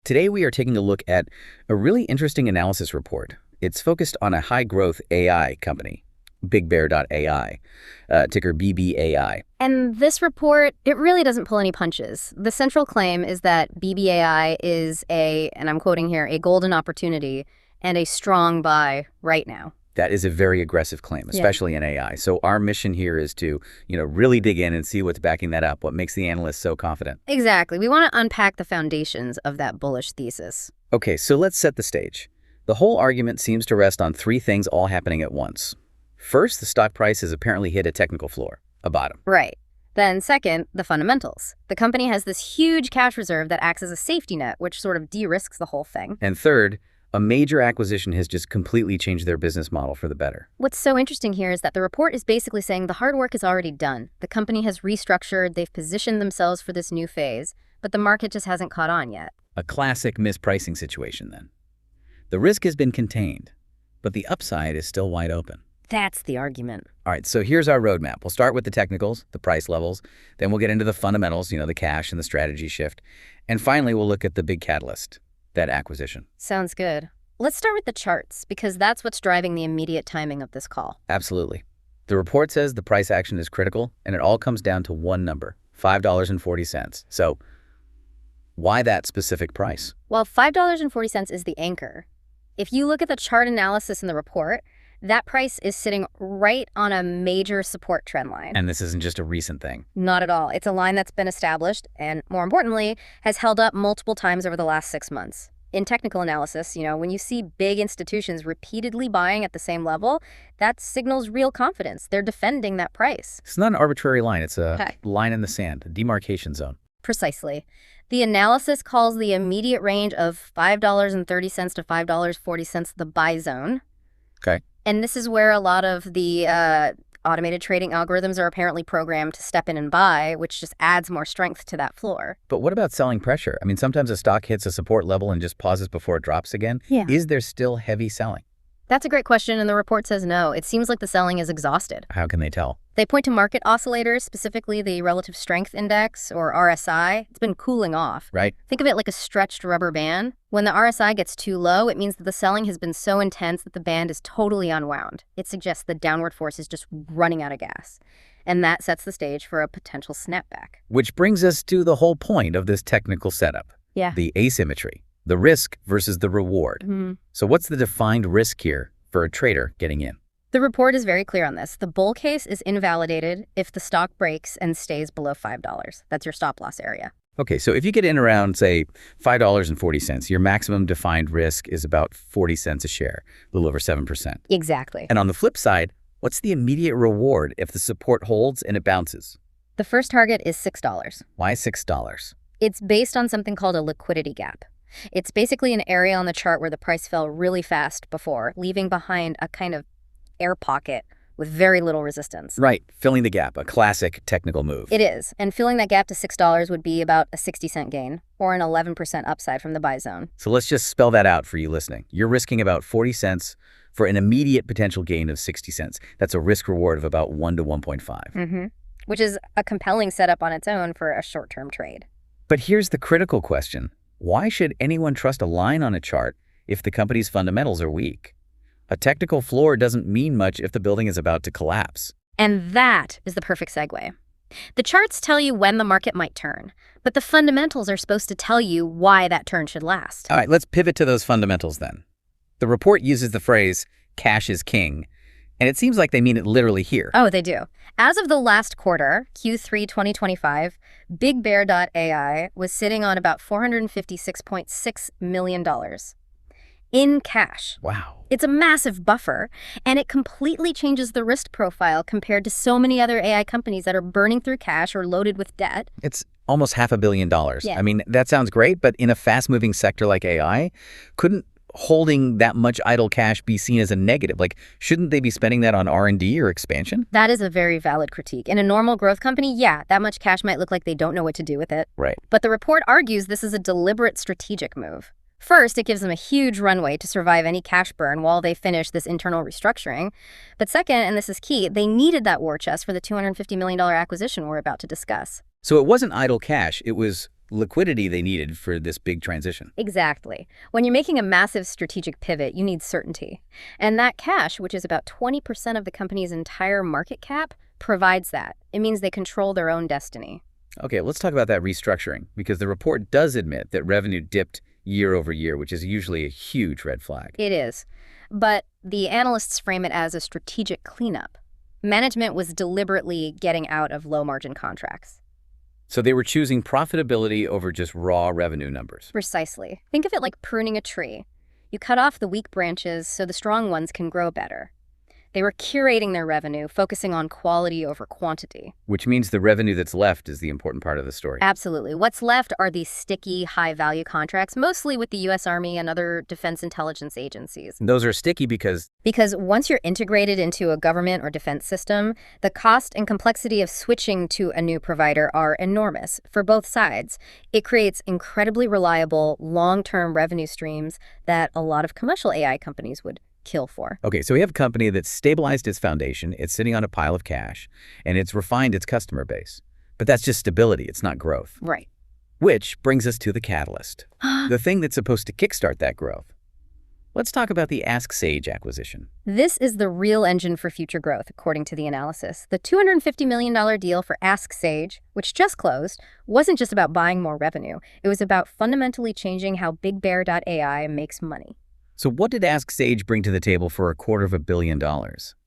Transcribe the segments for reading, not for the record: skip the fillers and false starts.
Today we are taking a look at a really interesting analysis report. It's focused on a high-growth AI company, BigBear.ai, ticker BBAI. And this report, it really doesn't pull any punches. The central claim is that BBAI is and I'm quoting here, a golden opportunity and a strong buy right now. That is a very aggressive claim, especially in AI. So our mission here is to, really dig in and see what's backing that up, what makes the analysts so confident. Exactly. We want to unpack the foundations of that bullish thesis. Okay, so let's set the stage. The whole argument seems to rest on three things all happening at once. First, the stock price has apparently hit a technical floor, a bottom. Right. Then second, the fundamentals. The company has this huge cash reserve that acts as a safety net, which sort of de-risks the whole thing. And third, a major acquisition has just completely changed their business model for the better. What's so interesting here is that the report is basically saying the hard work is already done. The company has restructured, they've positioned themselves for this new phase, but the market just hasn't caught on yet. A classic mispricing situation then. The risk has been contained, but the upside is still wide open. That's the argument. All right, so here's our roadmap. We'll start with the technicals, the price levels, then we'll get into the fundamentals, the cash and the strategy shift, and finally we'll look at the big catalyst, that acquisition. Sounds good. Let's start with the charts, because that's what's driving the immediate timing of this call. Absolutely. The report says the price action is critical, and it all comes down to one number, $5.40. So why that specific price? Well, $5.40 is the anchor. If you look at the chart analysis in the report, that price is sitting right on a major support trend line. And this isn't just a recent thing. Not at all. It's a line that's been established and, more importantly, has held up multiple times over the last 6 months. In technical analysis, when you see big institutions repeatedly buying at the same level, that signals real confidence. They're defending that price. It's not an arbitrary line. It's a line in the sand, a demarcation zone. Precisely. The analysis calls the immediate range of $5.30 to $5.40 the buy zone. Okay. And this is where a lot of the automated trading algorithms are apparently programmed to step in and buy, which just adds more strength to that floor. But what about selling pressure? I mean, sometimes a stock hits a support level and just pauses before it drops again. Yeah. Is there still heavy selling? That's a great question, and the report says no. It seems like the selling is exhausted. How can they tell? They point to market oscillators, specifically the Relative Strength Index, or RSI. It's been cooling off. Right. Think of it like a stretched rubber band. When the RSI gets too low, it means that the selling has been so intense that the band is totally unwound. It suggests the downward force is just running out of gas. And that sets the stage for a potential snapback. Which brings us to the whole point of this technical setup. Yeah. The asymmetry, the risk versus the reward. Mm-hmm. So what's the defined risk here for a trader getting in? The report is very clear on this. The bull case is invalidated if the stock breaks and stays below $5. That's your stop loss area. Okay, so if you get in around, say, $5.40, your maximum defined risk is about 40 cents a share, a little over 7%. Exactly. And on the flip side, what's the immediate reward if the support holds and it bounces? The first target is $6. Why $6? It's based on something called a liquidity gap. It's basically an area on the chart where the price fell really fast before, leaving behind a kind of air pocket with very little resistance. Right, filling the gap, a classic technical move. It is, and filling that gap to $6 would be about a 60-cent gain, or an 11% upside from the buy zone. So let's just spell that out for you listening. You're risking about 40 cents for an immediate potential gain of 60 cents. That's a risk reward of about 1 to 1.5. Mm-hmm. Which is a compelling setup on its own for a short-term trade. But here's the critical question. Why should anyone trust a line on a chart if the company's fundamentals are weak? A technical floor doesn't mean much if the building is about to collapse. And that is the perfect segue. The charts tell you when the market might turn, but the fundamentals are supposed to tell you why that turn should last. All right, let's pivot to those fundamentals then. The report uses the phrase, cash is king, and it seems like they mean it literally here. Oh, they do. As of the last quarter, Q3 2025, BigBear.ai was sitting on about $456.6 million in cash. Wow. It's a massive buffer, and it completely changes the risk profile compared to so many other AI companies that are burning through cash or loaded with debt. It's almost $500 million. Yeah. I mean, that sounds great, but in a fast-moving sector like AI, couldn't holding that much idle cash be seen as a negative? Like, shouldn't they be spending that on R&D or expansion? That is a very valid critique. In a normal growth company, yeah, that much cash might look like they don't know what to do with it. Right. But the report argues this is a deliberate strategic move. First, it gives them a huge runway to survive any cash burn while they finish this internal restructuring. But second, and this is key, they needed that war chest for the $250 million acquisition we're about to discuss. So it wasn't idle cash, it was liquidity they needed for this big transition. Exactly. When you're making a massive strategic pivot, you need certainty. And that cash, which is about 20% of the company's entire market cap, provides that. It means they control their own destiny. Okay, let's talk about that restructuring, because the report does admit that revenue dipped year over year, which is usually a huge red flag. It is. But the analysts frame it as a strategic cleanup. Management was deliberately getting out of low-margin contracts. So they were choosing profitability over just raw revenue numbers. Precisely. Think of it like pruning a tree. You cut off the weak branches so the strong ones can grow better. They were curating their revenue, focusing on quality over quantity. Which means the revenue that's left is the important part of the story. Absolutely. What's left are these sticky, high-value contracts, mostly with the U.S. Army and other defense intelligence agencies. And those are sticky because once you're integrated into a government or defense system, the cost and complexity of switching to a new provider are enormous for both sides. It creates incredibly reliable, long-term revenue streams that a lot of commercial AI companies would kill for. Okay, so we have a company that's stabilized its foundation, it's sitting on a pile of cash, and it's refined its customer base. But that's just stability, it's not growth. Right. Which brings us to the catalyst, the thing that's supposed to kickstart that growth. Let's talk about the Ask Sage acquisition. This is the real engine for future growth, according to the analysis. The $250 million deal for Ask Sage, which just closed, wasn't just about buying more revenue. It was about fundamentally changing how BigBear.ai makes money. So what did Ask Sage bring to the table for $250 million?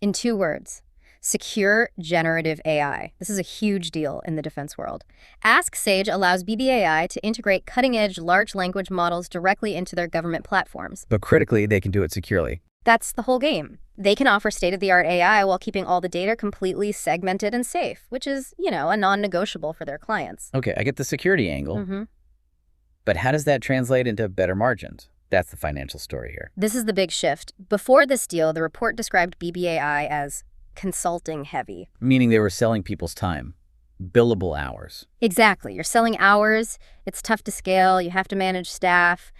In 2 words, secure generative AI. This is a huge deal in the defense world. Ask Sage allows BBAI to integrate cutting-edge large language models directly into their government platforms. But critically, they can do it securely. That's the whole game. They can offer state-of-the-art AI while keeping all the data completely segmented and safe, which is, a non-negotiable for their clients. Okay, I get the security angle. But how does that translate into better margins? That's the financial story here. This is the big shift. Before this deal, the report described BBAI as consulting heavy. Meaning they were selling people's time, billable hours. Exactly. You're selling hours. It's tough to scale. You have to manage staff.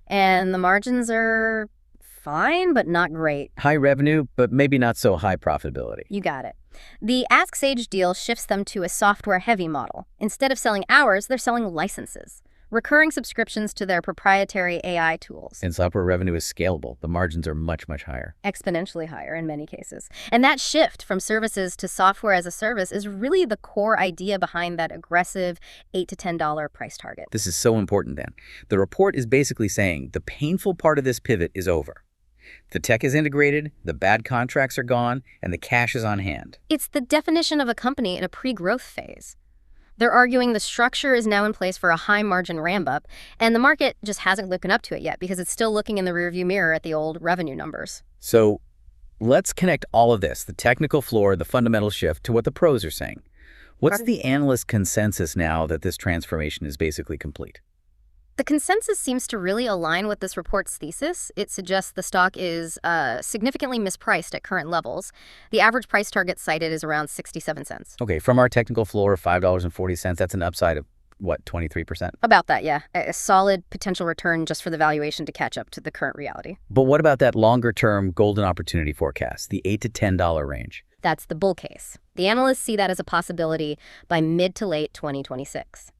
And the margins are fine, but not great. High revenue, but maybe not so high profitability. You got it. The Ask Sage deal shifts them to a software-heavy model. Instead of selling hours, they're selling licenses. Recurring subscriptions to their proprietary AI tools. And software revenue is scalable. The margins are much, much higher. Exponentially higher in many cases. And that shift from services to software as a service is really the core idea behind that aggressive $8 to $10 price target. This is so important then. The report is basically saying the painful part of this pivot is over. The tech is integrated, the bad contracts are gone, and the cash is on hand. It's the definition of a company in a pre-growth phase. They're arguing the structure is now in place for a high-margin ramp-up, and the market just hasn't woken up to it yet because it's still looking in the rearview mirror at the old revenue numbers. So let's connect all of this, the technical floor, the fundamental shift, to what the pros are saying. What's the analyst consensus now that this transformation is basically complete? The consensus seems to really align with this report's thesis. It suggests the stock is significantly mispriced at current levels. The average price target cited is around 67 cents. Okay, from our technical floor of $5.40, that's an upside of, what, 23%? About that, yeah. A solid potential return just for the valuation to catch up to the current reality. But what about that longer-term golden opportunity forecast, the $8 to $10 range? That's the bull case. The analysts see that as a possibility by mid to late 2026.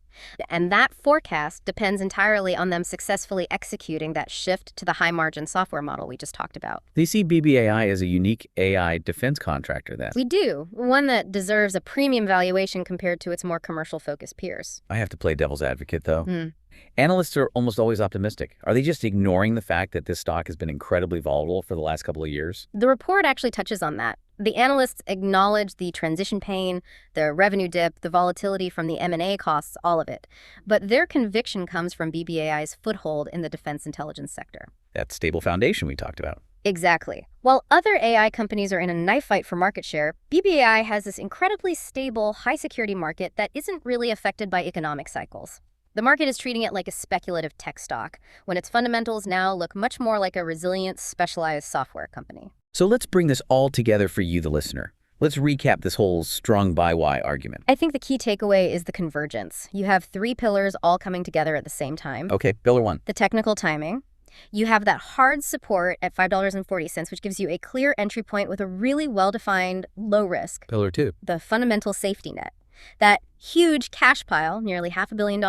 And that forecast depends entirely on them successfully executing that shift to the high-margin software model we just talked about. They see BBAI as a unique AI defense contractor then. We do. One that deserves a premium valuation compared to its more commercial-focused peers. I have to play devil's advocate, though. Analysts are almost always optimistic. Are they just ignoring the fact that this stock has been incredibly volatile for the last couple of years? The report actually touches on that. The analysts acknowledge the transition pain, the revenue dip, the volatility from the M&A costs, all of it. But their conviction comes from BBAI's foothold in the defense intelligence sector. That stable foundation we talked about. Exactly. While other AI companies are in a knife fight for market share, BBAI has this incredibly stable, high-security market that isn't really affected by economic cycles. The market is treating it like a speculative tech stock, when its fundamentals now look much more like a resilient, specialized software company. So let's bring this all together for you, the listener. Let's recap this whole strong buy why argument. I think the key takeaway is the convergence. You have 3 pillars all coming together at the same time. Okay, pillar 1. The technical timing. You have that hard support at $5.40, which gives you a clear entry point with a really well-defined low risk. Pillar 2. The fundamental safety net. That huge cash pile, nearly $500 million,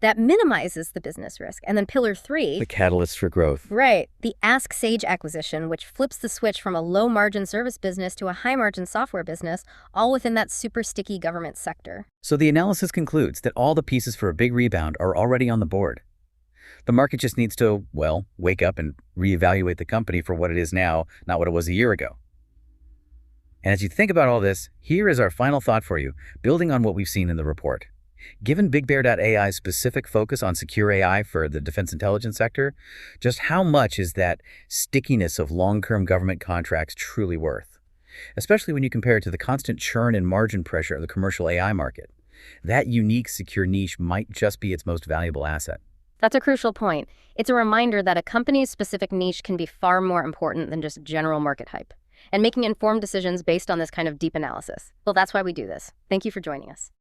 that minimizes the business risk. And then pillar 3, The catalyst for growth. right, the Ask Sage acquisition, which flips the switch from a low-margin service business to a high-margin software business, all within that super sticky government sector. So the analysis concludes that all the pieces for a big rebound are already on the board. The market just needs to, well, wake up and reevaluate the company for what it is now, not what it was a year ago. And as you think about all this, here is our final thought for you, building on what we've seen in the report. Given BigBear.ai's specific focus on secure AI for the defense intelligence sector, just how much is that stickiness of long-term government contracts truly worth? Especially when you compare it to the constant churn and margin pressure of the commercial AI market. That unique secure niche might just be its most valuable asset. That's a crucial point. It's a reminder that a company's specific niche can be far more important than just general market hype, and making informed decisions based on this kind of deep analysis. Well, that's why we do this. Thank you for joining us.